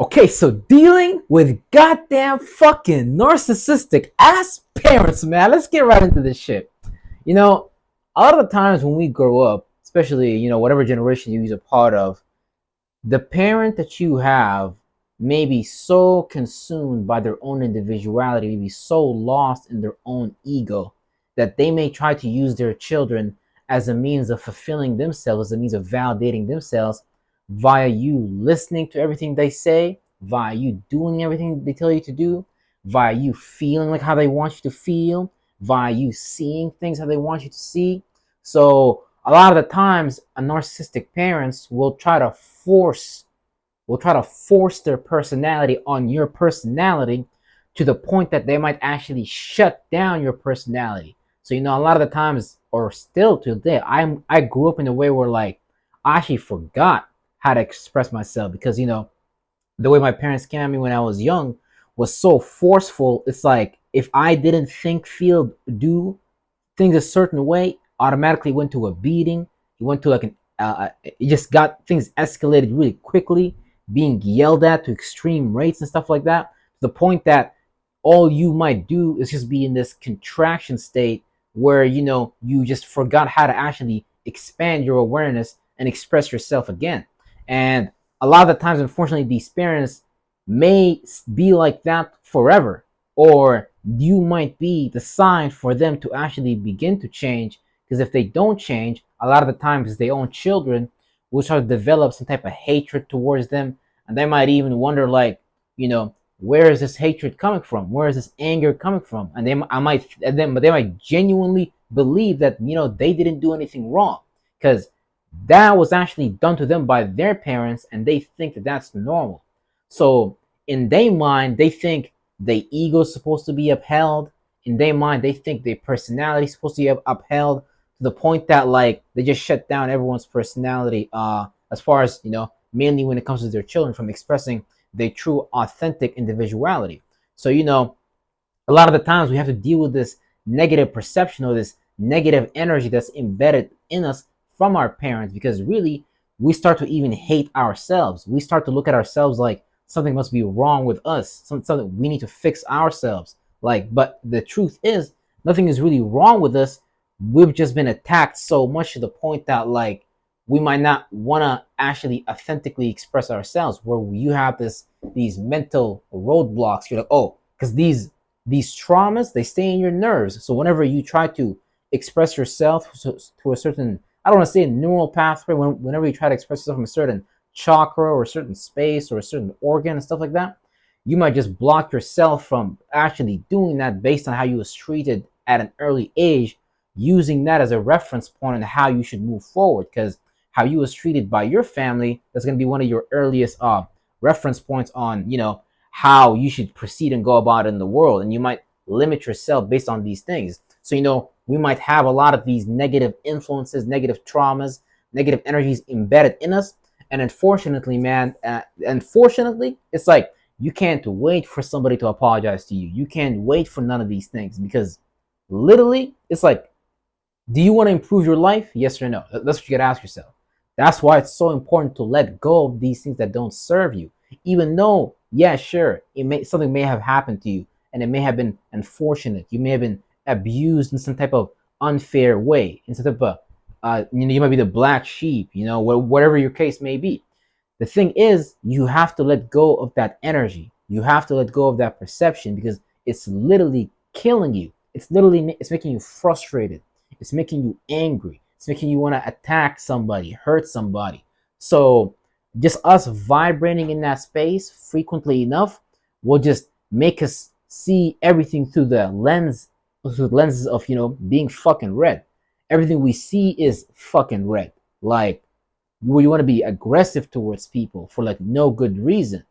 Okay, so dealing with goddamn fucking narcissistic ass parents, man. Let's get right into this shit. You know, a lot of the times when we grow up, especially, whatever generation you're a part of, the parent that you have may be so consumed by their own individuality, may be so lost in their own ego, that they may try to use their children as a means of fulfilling themselves, as a means of validating themselves via you listening to everything they say, via you doing everything they tell you to do, via you feeling like how they want you to feel, via you seeing things how they want you to see. So a lot of the times, a narcissistic parents will try to force their personality on your personality, to the point that they might actually shut down your personality. So a lot of the times, or still to today, I grew up in a way where, like, I actually forgot how to express myself, because the way my parents came at me when I was young was so forceful. It's like, if I didn't think, feel, do things a certain way, automatically went to a beating. It went to like it just got things escalated really quickly, being yelled at to extreme rates and stuff like that, to the point that all you might do is just be in this contraction state where you just forgot how to actually expand your awareness and express yourself again. And a lot of the times, unfortunately, these parents may be like that forever, or you might be the sign for them to actually begin to change. Because if they don't change, a lot of the times their own children will start to develop some type of hatred towards them, and they might even wonder, like, where is this hatred coming from? Where is this anger coming from? And they might genuinely believe that they didn't do anything wrong, because that was actually done to them by their parents, and they think that that's normal. So in their mind, they think their ego is supposed to be upheld. In their mind, they think their personality is supposed to be upheld, to the point that, like, they just shut down everyone's personality, as far as mainly when it comes to their children, from expressing their true authentic individuality. So a lot of the times we have to deal with this negative perception, or this negative energy that's embedded in us from our parents, because really we start to even hate ourselves. We start to look at ourselves like something must be wrong with us, something we need to fix ourselves. Like, but the truth is, nothing is really wrong with us. We've just been attacked so much, to the point that, like, we might not want to actually authentically express ourselves, where you have these mental roadblocks. You're like, oh, because these traumas, they stay in your nerves. So whenever you try to express yourself through a certain, I don't want to say a neural pathway, whenever you try to express yourself from a certain chakra or a certain space or a certain organ and stuff like that, you might just block yourself from actually doing that, based on how you was treated at an early age, using that as a reference point on how you should move forward. Because how you was treated by your family, that's going to be one of your earliest reference points on how you should proceed and go about in the world. And you might limit yourself based on these things. So we might have a lot of these negative influences, negative traumas, negative energies embedded in us. And unfortunately, man, it's like, you can't wait for somebody to apologize to you. You can't wait for none of these things, because literally, it's like, do you want to improve your life? Yes or no? That's what you gotta ask yourself. That's why it's so important to let go of these things that don't serve you. Even though, yeah, sure, something may have happened to you, and it may have been unfortunate. You may have been abused in some type of unfair way, in some type of you might be the black sheep, whatever your case may be. The thing is, you have to let go of that energy. You have to let go of that perception, because it's literally killing you. It's making you frustrated. It's making you angry. It's making you want to attack somebody, hurt somebody. So just us vibrating in that space frequently enough will just make us see everything through lenses of being fucking red. Everything we see is fucking red. Like, you want to be aggressive towards people for, like, no good reason.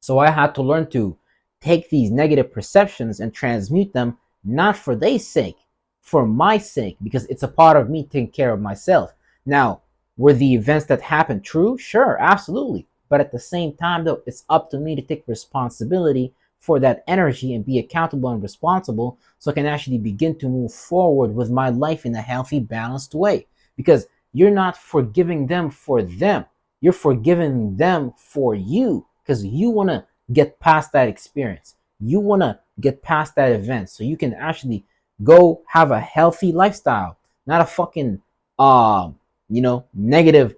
So I had to learn to take these negative perceptions and transmute them, not for their sake, for my sake, because it's a part of me taking care of myself. Now, were the events that happened true? Sure, absolutely. But at the same time, though, it's up to me to take responsibility for that energy and be accountable and responsible, so I can actually begin to move forward with my life in a healthy, balanced way. Because you're not forgiving them for them. You're forgiving them for you. because you want to get past that experience. You want to get past that event so you can actually go have a healthy lifestyle, not a fucking negative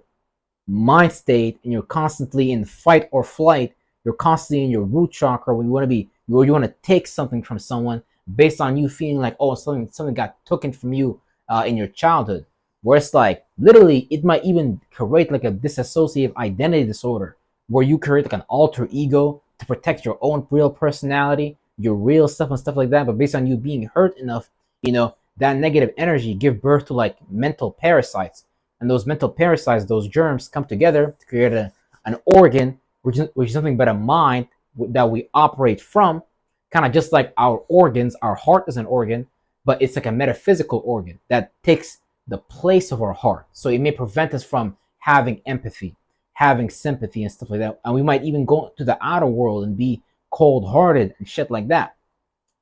mind state, and you're constantly in fight or flight. You're constantly in your root chakra when you want to be, where you want to take something from someone based on you feeling like, oh, something got taken from you in your childhood. Where it's like literally, it might even create like a dissociative identity disorder, where you create like an alter ego to protect your own real personality, your real stuff and stuff like that. But based on you being hurt enough, that negative energy give birth to like mental parasites, and those mental parasites, those germs, come together to create an organ, which is nothing but a mind that we operate from, kind of just like our organs. Our heart is an organ, but it's like a metaphysical organ that takes the place of our heart. So it may prevent us from having empathy, having sympathy, and stuff like that. And we might even go to the outer world and be cold-hearted and shit like that.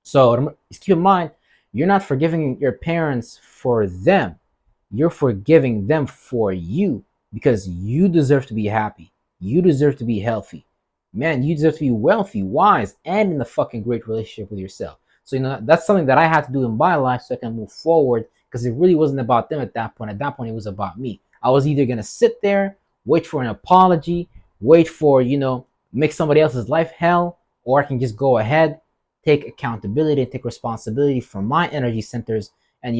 So just keep in mind, you're not forgiving your parents for them. You're forgiving them for you, because you deserve to be happy. You deserve to be healthy. Man, you deserve to be wealthy, wise, and in a fucking great relationship with yourself. So, that's something that I had to do in my life so I can move forward, because it really wasn't about them at that point. At that point, it was about me. I was either going to sit there, wait for an apology, wait for, make somebody else's life hell, or I can just go ahead, take accountability and take responsibility for my energy centers, and,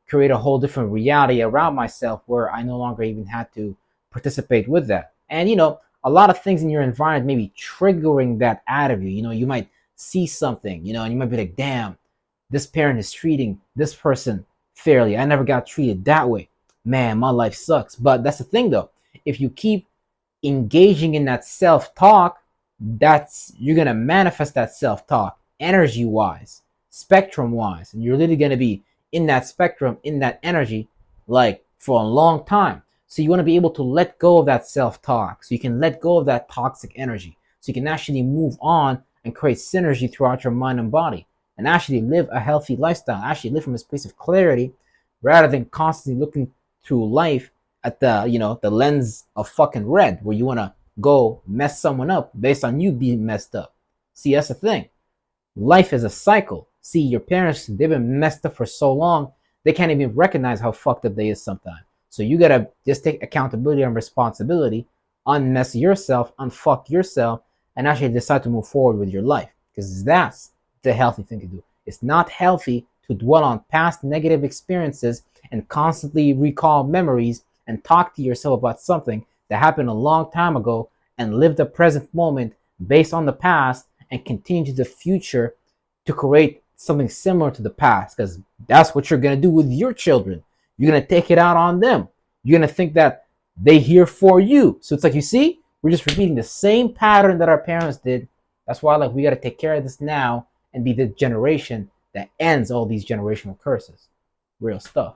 create a whole different reality around myself where I no longer even had to participate with that. And, a lot of things in your environment may be triggering that out of you. You might see something, and you might be like, damn, this parent is treating this person fairly. I never got treated that way. Man, my life sucks. But that's the thing though. If you keep engaging in that self-talk, you're going to manifest that self-talk energy-wise, spectrum-wise. And you're literally going to be in that spectrum, in that energy, like for a long time. So you want to be able to let go of that self-talk, so you can let go of that toxic energy, so you can actually move on and create synergy throughout your mind and body, and actually live a healthy lifestyle, actually live from a space of clarity, rather than constantly looking through life at the lens of fucking red, where you want to go mess someone up based on you being messed up. See, that's the thing. Life is a cycle. See, your parents, they've been messed up for so long, they can't even recognize how fucked up they is sometimes. So you gotta just take accountability and responsibility, unmess yourself, unfuck yourself, and actually decide to move forward with your life. Because that's the healthy thing to do. It's not healthy to dwell on past negative experiences and constantly recall memories and talk to yourself about something that happened a long time ago, and live the present moment based on the past and continue to the future to create something similar to the past, because that's what you're going to do with your children. You're going to take it out on them. You're going to think that they here for you. So it's like, you see, we're just repeating the same pattern that our parents did. That's why we got to take care of this now and be the generation that ends all these generational curses. Real stuff.